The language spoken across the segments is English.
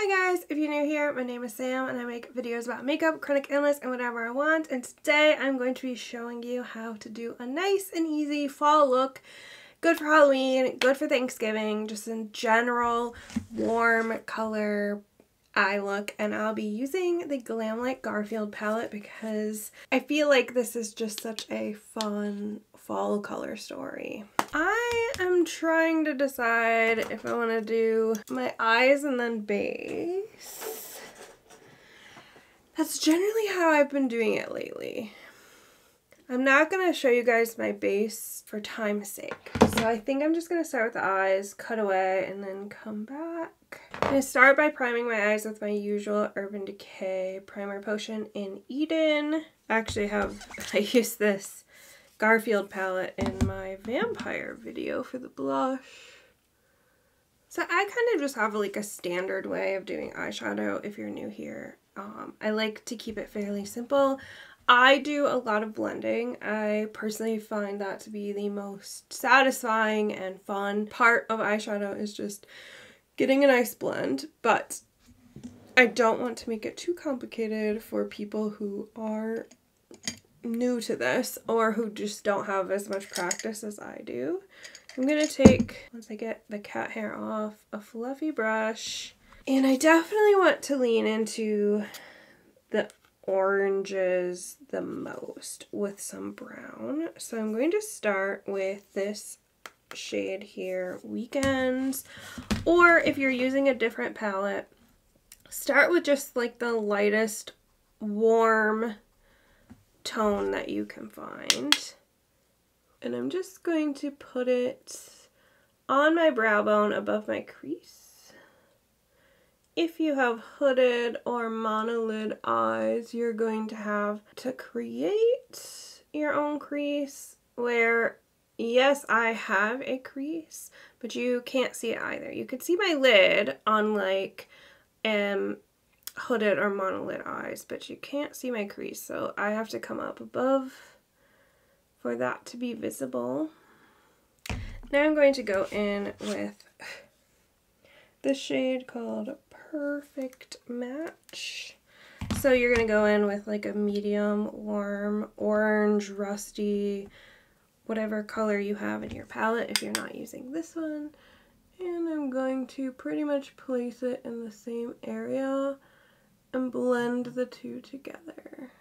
Hi guys, if you're new here, my name is Sam and I make videos about makeup, chronic illness, and whatever I want. And today I'm going to be showing you how to do a nice and easy fall look. Good for Halloween, good for Thanksgiving, just in general warm color eye look. And I'll be using the Glamlite Garfield palette because I feel like this is just such a fun fall color story. I am trying to decide if I want to do my eyes and then base. That's generally how I've been doing it lately. I'm not going to show you guys my base for time's sake. So I think I'm just going to start with the eyes, cut away, and then come back. I'm going to start by priming my eyes with my usual Urban Decay Primer Potion in Eden. I used this Garfield palette in my vampire video for the blush. So I kind of just have like a standard way of doing eyeshadow if you're new here. I like to keep it fairly simple. I do a lot of blending. I personally find that to be the most satisfying and fun part of eyeshadow, is just getting a nice blend, but I don't want to make it too complicated for people who are new to this or who just don't have as much practice as I do. I'm gonna take, once I get the cat hair off, a fluffy brush, and I definitely want to lean into the oranges the most with some brown. So I'm going to start with this shade here, Weekends, or if you're using a different palette, start with just like the lightest warm tone that you can find. And I'm just going to put it on my brow bone above my crease. If you have hooded or monolid eyes, you're going to have to create your own crease where, yes, I have a crease, but you can't see it either. You could see my lid on like hooded or monolid eyes, but you can't see my crease, so I have to come up above for that to be visible. Now I'm going to go in with this shade called Perfect Match. So you're going to go in with like a medium warm orange, rusty, whatever color you have in your palette if you're not using this one. And I'm going to pretty much place it in the same area and blend the two together.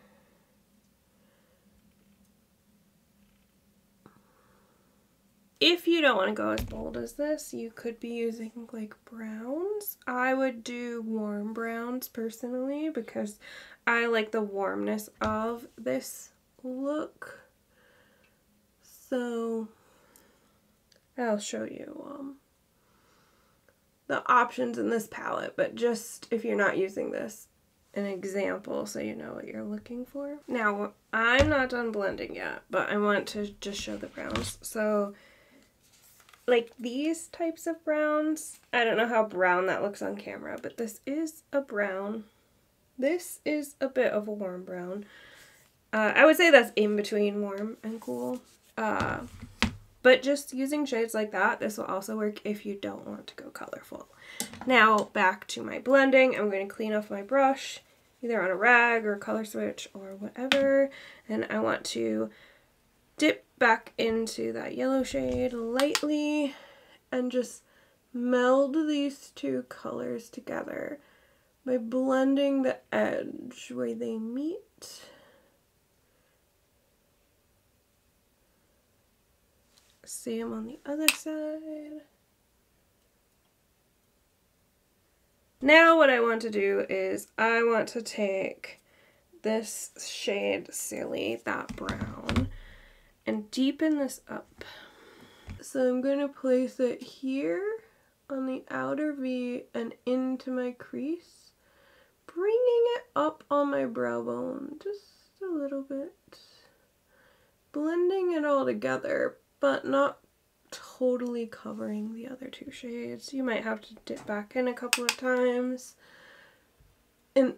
If you don't want to go as bold as this, you could be using like browns. I would do warm browns personally because I like the warmness of this look. So I'll show you the options in this palette, but just if you're not using this, an example so you know what you're looking for. Now, I'm not done blending yet, but I want to just show the browns. So, like these types of browns, I don't know how brown that looks on camera, but this is a brown. This is a bit of a warm brown. I would say that's in between warm and cool. But just using shades like that, this will also work if you don't want to go colorful. Now back to my blending. I'm going to clean off my brush, either on a rag or a color switch or whatever. And I want to dip back into that yellow shade lightly and just meld these two colors together by blending the edge where they meet. Same on the other side. Now what I want to do is I want to take this shade Silly, that brown, and deepen this up. So I'm going to place it here on the outer V and into my crease, bringing it up on my brow bone just a little bit, blending it all together, but not totally covering the other two shades. You might have to dip back in a couple of times. And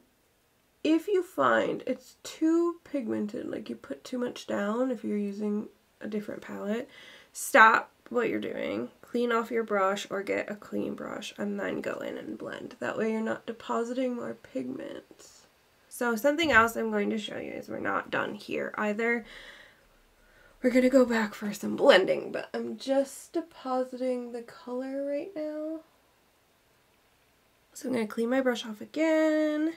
if you find it's too pigmented, like you put too much down if you're using a different palette, stop what you're doing, clean off your brush or get a clean brush and then go in and blend. That way you're not depositing more pigments. So something else I'm going to show you is we're not done here either. We're going to go back for some blending, but I'm just depositing the color right now. So I'm going to clean my brush off again.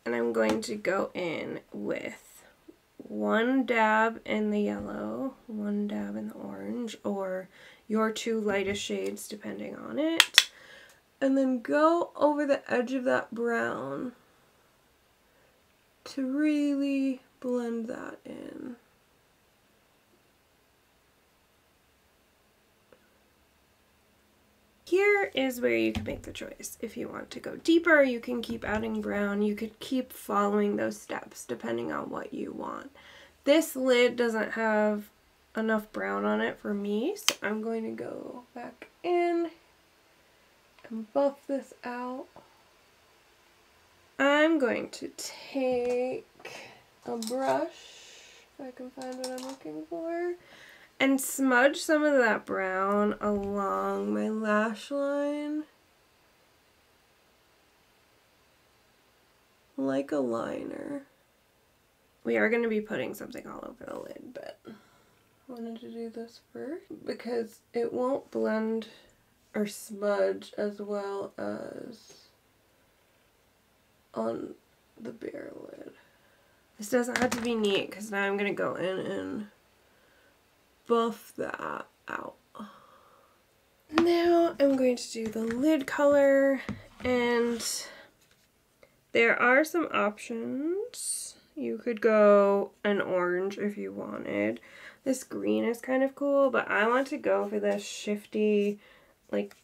And I'm going to go in with one dab in the yellow, one dab in the orange, or your two lightest shades depending on it. And then go over the edge of that brown to really blend that in. Here is where you can make the choice. If you want to go deeper, you can keep adding brown. You could keep following those steps depending on what you want. This lid doesn't have enough brown on it for me, so I'm going to go back in and buff this out. I'm going to take a brush, if I can find what I'm looking for, and smudge some of that brown along my lash line like a liner. We are going to be putting something all over the lid, but I wanted to do this first because it won't blend or smudge as well as on the bare lid. This doesn't have to be neat because now I'm going to go in and buff that out. Now I'm going to do the lid color, and there are some options. You could go an orange if you wanted. This green is kind of cool, but I want to go for this shifty, like,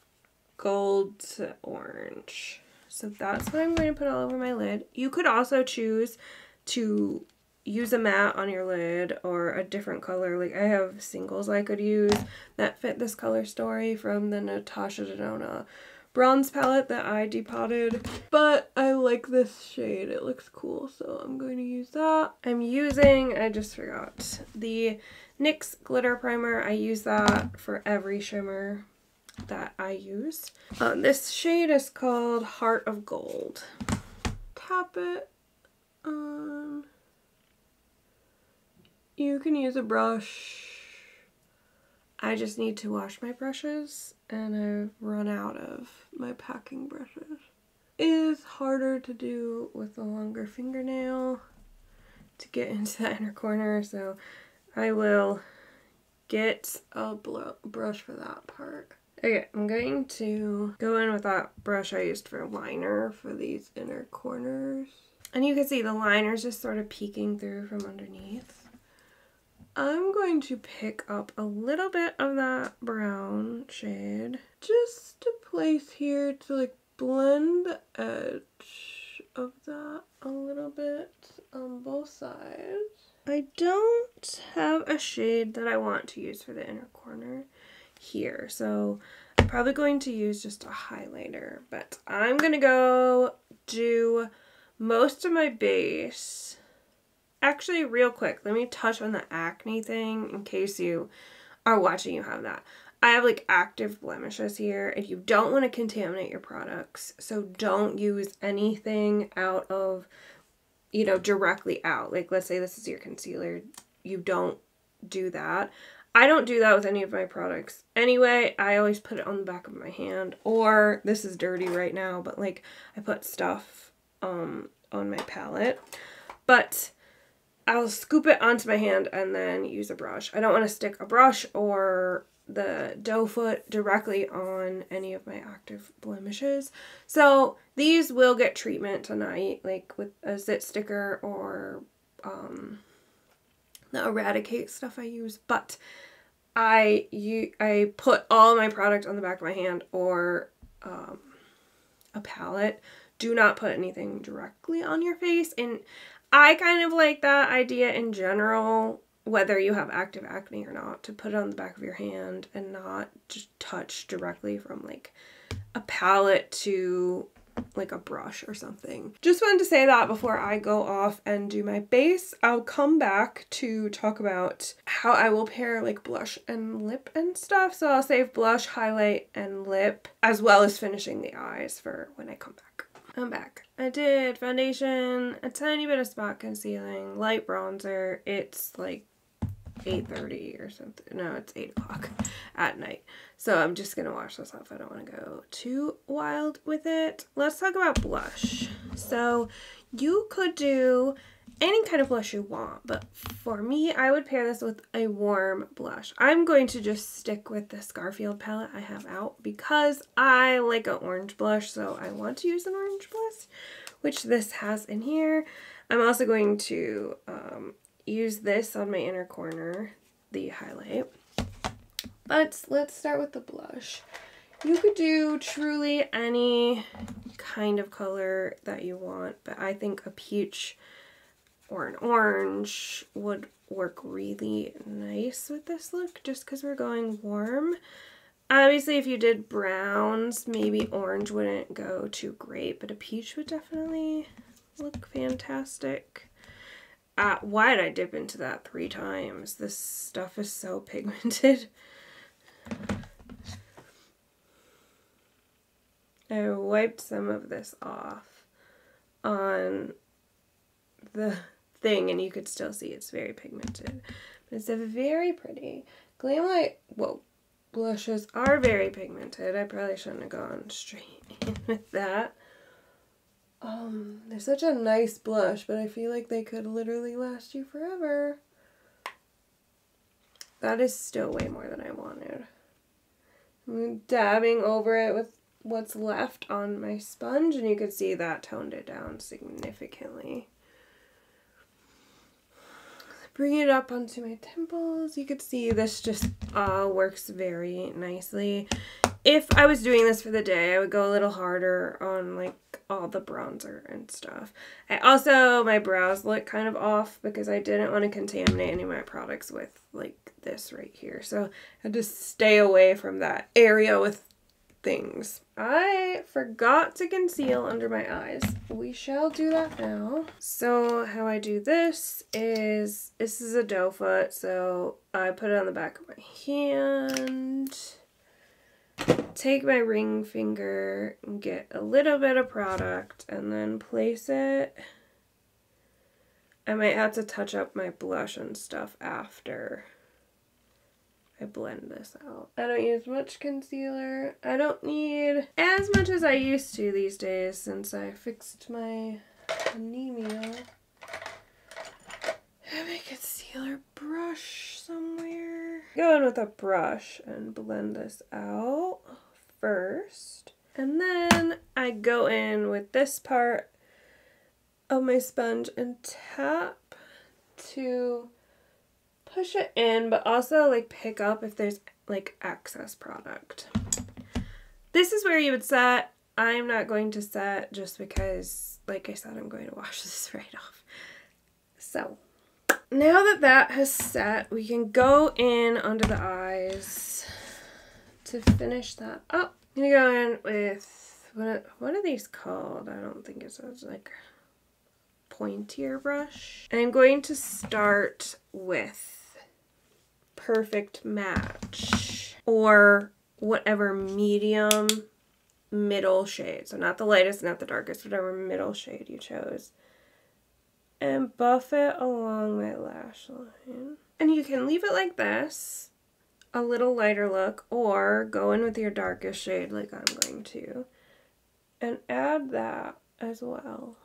gold to orange. So that's what I'm going to put all over my lid. You could also choose to use a matte on your lid or a different color. Like I have singles I could use that fit this color story from the Natasha Denona bronze palette that I depotted. But I like this shade. It looks cool, so I'm going to use that. I'm using, I just forgot, the NYX glitter primer. I use that for every shimmer that I use. This shade is called Heart of Gold. Tap it on. You can use a brush. I just need to wash my brushes and I've run out of my packing brushes. It is harder to do with a longer fingernail to get into that inner corner, so I will get a brush for that part. Okay, I'm going to go in with that brush I used for liner for these inner corners. And you can see the liner's just sort of peeking through from underneath. I'm going to pick up a little bit of that brown shade just to place here to like blend the edge of that a little bit on both sides. I don't have a shade that I want to use for the inner corner here, so I'm probably going to use just a highlighter, but I'm gonna go do most of my base. Actually, real quick, let me touch on the acne thing in case you are watching, you have that. I have like active blemishes here and you don't want to contaminate your products, so don't use anything out of, you know, directly out. Like let's say this is your concealer, you don't do that. I don't do that with any of my products. Anyway, I always put it on the back of my hand, or this is dirty right now, but like I put stuff on my palette. But I'll scoop it onto my hand and then use a brush. I don't want to stick a brush or the doe foot directly on any of my active blemishes. So these will get treatment tonight, like with a zit sticker or the Eradicate stuff I use. But I put all my product on the back of my hand or a palette. Do not put anything directly on your face. And I kind of like that idea in general, whether you have active acne or not, to put it on the back of your hand and not just touch directly from like a palette to like a brush or something. Just wanted to say that before I go off and do my base. I'll come back to talk about how I will pair like blush and lip and stuff. So I'll save blush, highlight, and lip, as well as finishing the eyes for when I come back. I'm back. I did foundation, a tiny bit of spot concealing, light bronzer. It's like 8:30 or something. No, it's 8 o'clock at night. So I'm just going to wash this off. I don't want to go too wild with it. Let's talk about blush. So you could do any kind of blush you want, but for me, I would pair this with a warm blush. I'm going to just stick with this Garfield palette I have out because I like an orange blush, so I want to use an orange blush, which this has in here. I'm also going to use this on my inner corner, the highlight. But let's start with the blush. You could do truly any kind of color that you want, but I think a peach or an orange would work really nice with this look just because we're going warm. Obviously, if you did browns, maybe orange wouldn't go too great, but a peach would definitely look fantastic. Why did I dip into that 3 times? This stuff is so pigmented. I wiped some of this off on the thing and you could still see it's very pigmented. But it's a very pretty. Glamlite, whoa, blushes are very pigmented. I probably shouldn't have gone straight in with that. They're such a nice blush, but I feel like they could literally last you forever. That is still way more than I wanted. I'm dabbing over it with what's left on my sponge, and you could see that toned it down significantly. Bring it up onto my temples. You could see this just works very nicely. If I was doing this for the day, I would go a little harder on like all the bronzer and stuff. My brows look kind of off because I didn't want to contaminate any of my products with like this right here. So I had to stay away from that area with things. I forgot to conceal under my eyes. We shall do that now. So how I do this is a doe foot, so I put it on the back of my hand. Take my ring finger and get a little bit of product and then place it. I might have to touch up my blush and stuff after I blend this out. I don't use much concealer. I don't need as much as I used to these days since I fixed my anemia. I have a concealer brush somewhere. Go in with a brush and blend this out first. And then I go in with this part of my sponge and tap to push it in, but also like pick up if there's like excess product. This is where you would set. I'm not going to set just because, like I said, I'm going to wash this right off. So now that that has set, we can go in under the eyes to finish that up. I'm gonna go in with, what are these called? I don't think it's like pointier brush. And I'm going to start with Perfect Match or whatever medium middle shade. So not the lightest, not the darkest, whatever middle shade you chose. And buff it along my lash line. And you can leave it like this, a little lighter look, or go in with your darkest shade like I'm going to. And add that as well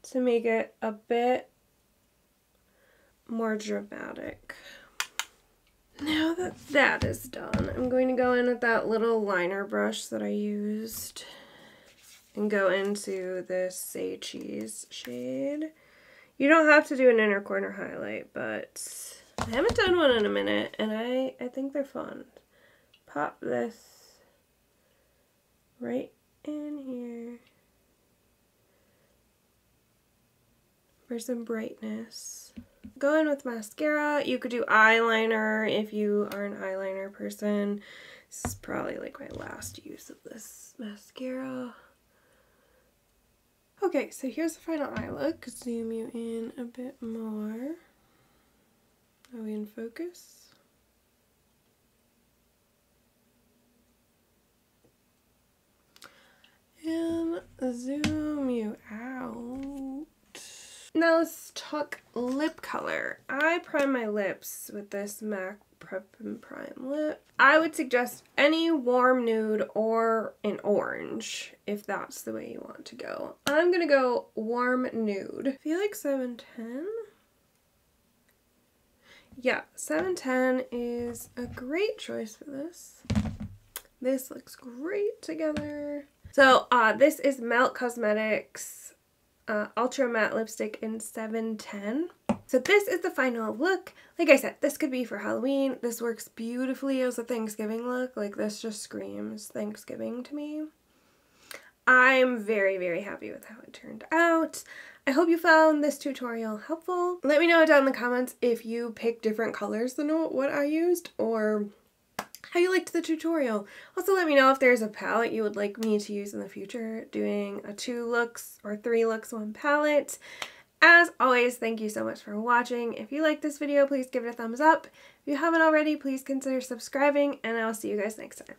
to make it a bit more dramatic. Now that that is done, I'm going to go in with that little liner brush that I used and go into this Say Cheese shade. You don't have to do an inner corner highlight, but I haven't done one in a minute, and I think they're fun. Pop this right in here for some brightness. Go in with mascara. You could do eyeliner if you are an eyeliner person. This is probably like my last use of this mascara. Okay, so here's the final eye look. Zoom you in a bit more. Are we in focus? And zoom you out. Now let's talk lip color. I prime my lips with this MAC Prep and Prime Lip. I would suggest any warm nude or an orange if that's the way you want to go. I'm gonna go warm nude. I feel like 710. Yeah, 710 is a great choice for this. This looks great together. So this is Melt Cosmetics Ultra Matte Lipstick in 710. So this is the final look. Like I said, this could be for Halloween. This works beautifully as a Thanksgiving look. Like, this just screams Thanksgiving to me. I'm very, very happy with how it turned out. I hope you found this tutorial helpful. Let me know down in the comments if you picked different colors than what I used, or how you liked the tutorial. Also, let me know if there's a palette you would like me to use in the future, doing a 2 looks or 3 looks 1 palette. As always, thank you so much for watching. If you like this video, please give it a thumbs up. If you haven't already, please consider subscribing, and I'll see you guys next time.